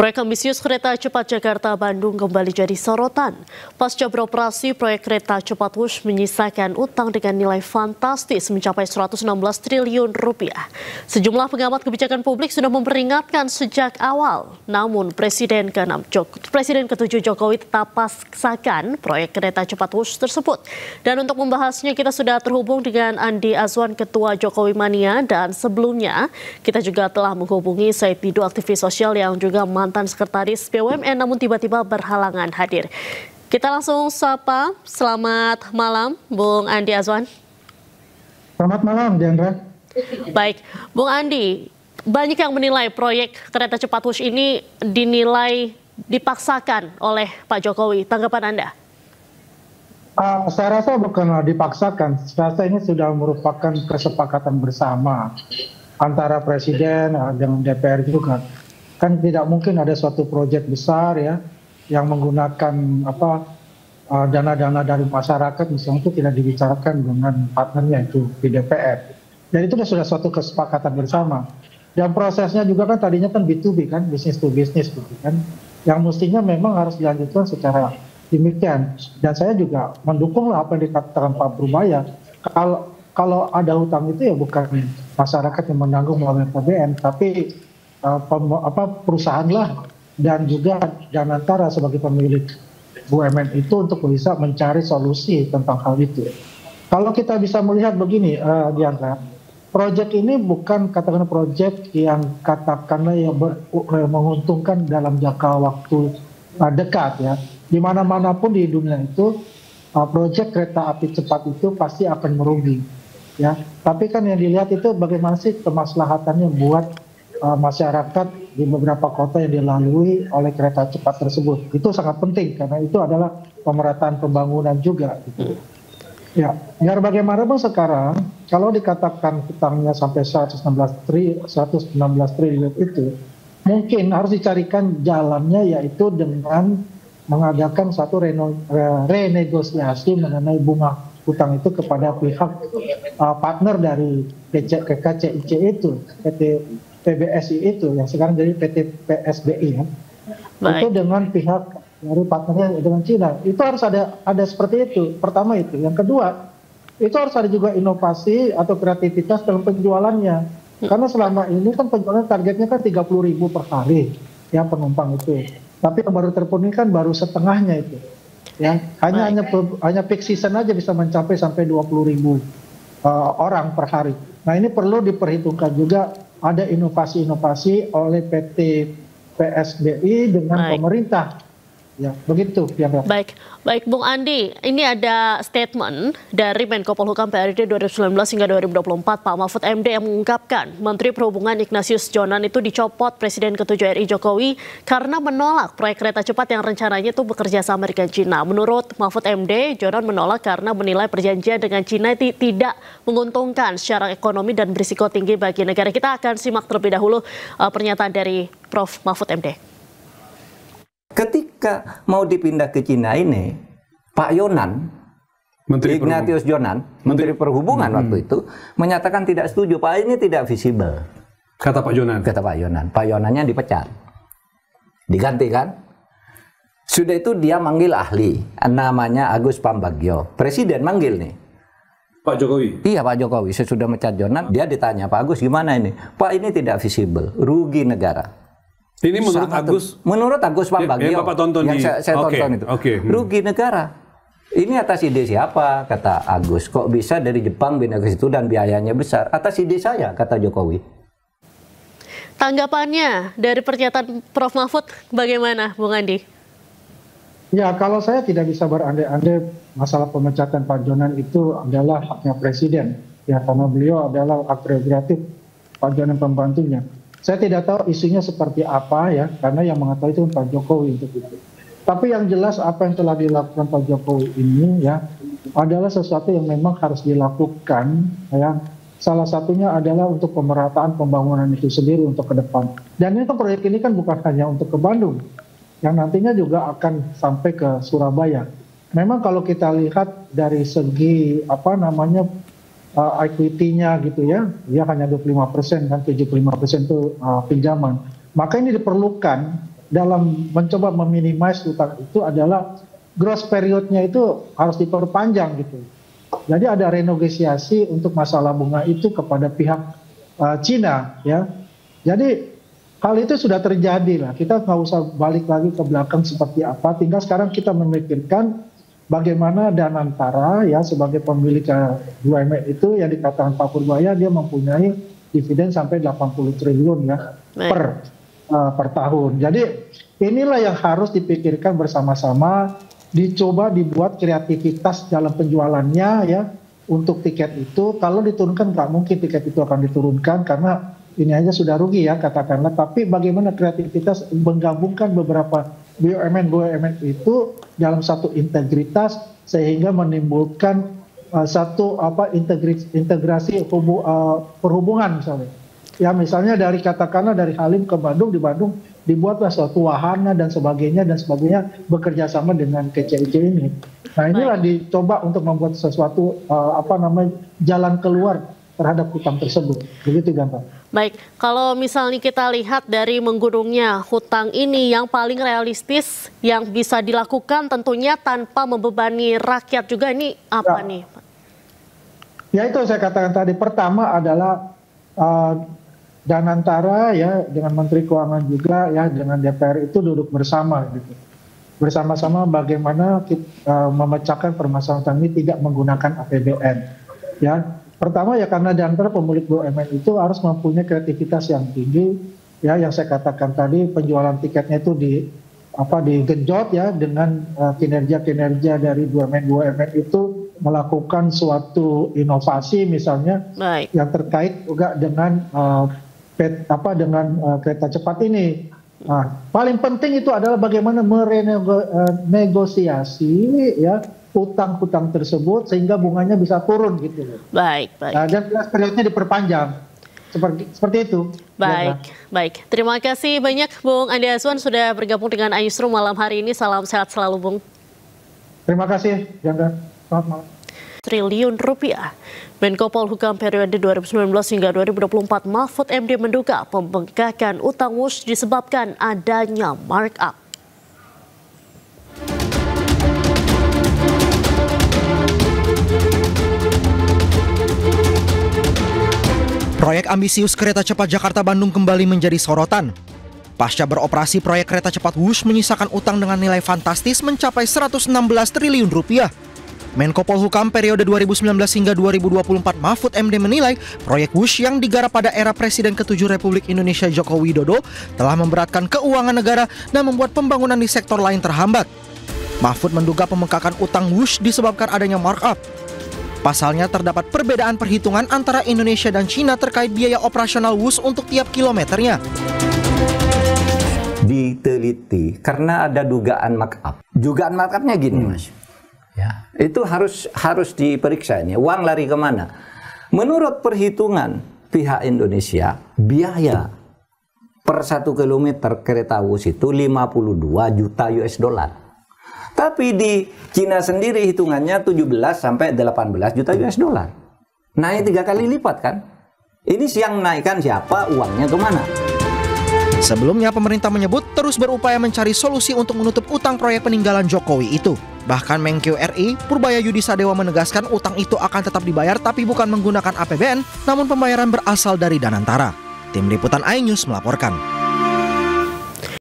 Proyek ambisius kereta cepat Jakarta-Bandung kembali jadi sorotan. Pasca beroperasi, proyek kereta cepat Wush menyisakan utang dengan nilai fantastis mencapai 116 triliun rupiah. Sejumlah pengamat kebijakan publik sudah memperingatkan sejak awal. Namun Presiden ke-7 Jokowi tetap paksakan proyek kereta cepat Wush tersebut. Dan untuk membahasnya kita sudah terhubung dengan Andi Azwan, Ketua Jokowi Mania, dan sebelumnya kita juga telah menghubungi Said Didu, aktivis sosial yang juga mantan sekretaris BUMN namun tiba-tiba berhalangan hadir. Kita langsung sapa. Selamat malam, Bung Andi Azwan. Selamat malam, Diandra. Baik, Bung Andi, banyak yang menilai proyek kereta cepat Wush ini dinilai dipaksakan oleh Pak Jokowi. Tanggapan Anda? Saya rasa bukan dipaksakan. Saya rasa ini sudah merupakan kesepakatan bersama antara Presiden dengan DPR juga. Kan tidak mungkin ada suatu proyek besar ya yang menggunakan dana-dana dari masyarakat misalnya itu tidak dibicarakan dengan partnernya itu di DPR. Dan itu sudah suatu kesepakatan bersama. Dan prosesnya juga kan tadinya kan B2B kan, business to business gitu kan. Yang mestinya memang harus dilanjutkan secara demikian. Dan saya juga mendukung apa yang dikatakan Pak Brumaya. Kalau ada hutang itu ya bukan masyarakat yang menanggung melalui APBN, tapi perusahaan lah dan juga Danantara sebagai pemilik BUMN itu untuk bisa mencari solusi tentang hal itu. Kalau kita bisa melihat begini, Diandra, proyek ini bukan katakanlah proyek yang katakanlah yang menguntungkan dalam jangka waktu dekat ya. Di mana-mana pun di dunia itu proyek kereta api cepat itu pasti akan merugi ya. Tapi kan yang dilihat itu bagaimana sih kemaslahatannya buat masyarakat di beberapa kota yang dilalui oleh kereta cepat tersebut. Itu sangat penting karena itu adalah pemerataan pembangunan juga gitu. Ya, biar bagaimanapun sekarang kalau dikatakan hutangnya sampai 116 triliun itu mungkin harus dicarikan jalannya, yaitu dengan mengadakan satu renegosiasi mengenai bunga hutang itu kepada pihak partner dari KCIC itu, PT PBSI itu yang sekarang jadi PT PSBI ya. Itu dengan pihak dari partnernya dengan Cina. Itu harus ada seperti itu. Pertama itu. Yang kedua, itu harus ada juga inovasi atau kreativitas dalam penjualannya. Karena selama ini kan penjualan targetnya kan 30.000 per hari ya penumpang itu. Tapi yang baru terpenuhi kan baru setengahnya itu. Ya, hanya peak season aja bisa mencapai sampai 20.000 orang per hari. Nah, ini perlu diperhitungkan juga ada inovasi-inovasi oleh PT PSBI dengan pemerintah. Ya, begitu. Ya, Baik, Bung Andi, ini ada statement dari Menko Polhukam PRD 2019 hingga 2024, Pak Mahfud MD, yang mengungkapkan Menteri Perhubungan Ignatius Jonan itu dicopot Presiden ke-7 RI Jokowi karena menolak proyek kereta cepat yang rencananya itu bekerja sama dengan Cina. Menurut Mahfud MD, Jonan menolak karena menilai perjanjian dengan Cina tidak menguntungkan secara ekonomi dan berisiko tinggi bagi negara. Kita akan simak terlebih dahulu pernyataan dari Prof. Mahfud MD. Ketika mau dipindah ke Cina ini, Pak Yonan, Ignatius Jonan, Menteri Perhubungan waktu itu, menyatakan tidak setuju. Pak, ini tidak visible. Kata Pak Yonan. Kata Pak Yonan. Pak Yonannya dipecat. Diganti kan? Sudah itu dia manggil ahli, namanya Agus Pambagio. Presiden manggil nih. Pak Jokowi? Iya, Pak Jokowi. Sesudah mecat Jonan, dia ditanya, Pak Agus gimana ini? Pak, ini tidak visible, rugi negara. Ini menurut Agus Pambagio yang Bapak tonton yang saya tonton itu. Rugi negara. Ini atas ide siapa? Kata Agus. Kok bisa dari Jepang pindah ke situ dan biayanya besar? Atas ide saya, kata Jokowi. Tanggapannya dari pernyataan Prof. Mahfud bagaimana, Bung Andi? Ya, kalau saya tidak bisa berandai-andai masalah pemecatan Pak Jonan itu adalah haknya Presiden. Ya, karena beliau adalah hak prerogatif Pak Jonan pembantunya. Saya tidak tahu isunya seperti apa ya, karena yang mengetahui itu Pak Jokowi untuk itu. Tapi yang jelas apa yang telah dilakukan Pak Jokowi ini ya adalah sesuatu yang memang harus dilakukan ya. Salah satunya adalah untuk pemerataan pembangunan itu sendiri untuk ke depan. Dan ini kan proyek ini kan bukan hanya untuk ke Bandung, yang nantinya juga akan sampai ke Surabaya. Memang kalau kita lihat dari segi equity-nya gitu ya, dia hanya 25% dan 75% itu pinjaman. Maka ini diperlukan dalam mencoba meminimais utang itu adalah gross periodnya itu harus diperpanjang gitu. Jadi ada renegosiasi untuk masalah bunga itu kepada pihak Cina ya. Jadi hal itu sudah terjadi lah. Kita nggak usah balik lagi ke belakang seperti apa. Tinggal sekarang kita memikirkan bagaimana Danantara ya sebagai pemilik BUMN itu yang dikatakan Pak Purbaya dia mempunyai dividen sampai 80 triliun ya per tahun. Jadi inilah yang harus dipikirkan bersama-sama, dicoba dibuat kreativitas dalam penjualannya ya untuk tiket itu. Kalau diturunkan nggak mungkin tiket itu akan diturunkan karena ini aja sudah rugi ya katakanlah. Tapi bagaimana kreativitas menggabungkan beberapa BUMN itu dalam satu integritas sehingga menimbulkan satu integrasi perhubungan misalnya. Ya misalnya dari katakanlah dari Halim ke Bandung, di Bandung dibuatlah suatu wahana dan sebagainya bekerja sama dengan KCIC ini. Nah inilah dicoba untuk membuat sesuatu jalan keluar terhadap hutang tersebut. Begitu gampang. Baik, kalau misalnya kita lihat dari menggunungnya hutang ini yang paling realistis yang bisa dilakukan tentunya tanpa membebani rakyat juga ini apa nih Pak? Ya itu saya katakan tadi, pertama adalah Danantara ya dengan Menteri Keuangan juga ya dengan DPR itu duduk bersama gitu. Bersama-sama bagaimana kita memecahkan permasalahan ini tidak menggunakan APBN. Ya, pertama ya karena Danantara pemilik BUMN itu harus mempunyai kreativitas yang tinggi ya yang saya katakan tadi penjualan tiketnya itu digenjot ya dengan kinerja dari BUMN itu melakukan suatu inovasi misalnya yang terkait juga dengan kereta cepat ini. Nah, paling penting itu adalah bagaimana menegosiasi ya hutang-hutang tersebut sehingga bunganya bisa turun gitu. Baik. Nah, dan periodnya diperpanjang. Seperti itu. Baik. Terima kasih banyak Bung Andi Azwan sudah bergabung dengan iNewsroom malam hari ini. Salam sehat selalu, Bung. Terima kasih, Jangga. Selamat malam. Triliun rupiah. Menko Polhukam periode 2019 hingga 2024 Mahfud MD menduga pembengkakan utang WUSH disebabkan adanya markup. Proyek ambisius kereta cepat Jakarta-Bandung kembali menjadi sorotan. Pasca beroperasi, proyek kereta cepat WUSH menyisakan utang dengan nilai fantastis mencapai 116 triliun rupiah. Menko Polhukam periode 2019 hingga 2024 Mahfud MD menilai proyek WUSH yang digarap pada era Presiden ke-7 Republik Indonesia Joko Widodo telah memberatkan keuangan negara dan membuat pembangunan di sektor lain terhambat. Mahfud menduga pembengkakan utang WUSH disebabkan adanya markup. Pasalnya terdapat perbedaan perhitungan antara Indonesia dan Cina terkait biaya operasional WUSH untuk tiap kilometernya. Diteliti karena ada dugaan markup. Dugaan markupnya gini, Mas. Ya, itu harus diperiksa ini. Uang lari kemana? Menurut perhitungan pihak Indonesia, biaya per 1 kilometer kereta WUSH itu 52 juta US dollar. Tapi di Cina sendiri hitungannya 17 sampai 18 juta US dollar. Naik 3 kali lipat kan? Ini yang naikkan siapa? Uangnya kemana? Sebelumnya pemerintah menyebut terus berupaya mencari solusi untuk menutup utang proyek peninggalan Jokowi itu. Bahkan Menkeu RI, Purbaya Yudisadewa menegaskan utang itu akan tetap dibayar tapi bukan menggunakan APBN, namun pembayaran berasal dari Danantara. Tim Liputan iNews melaporkan.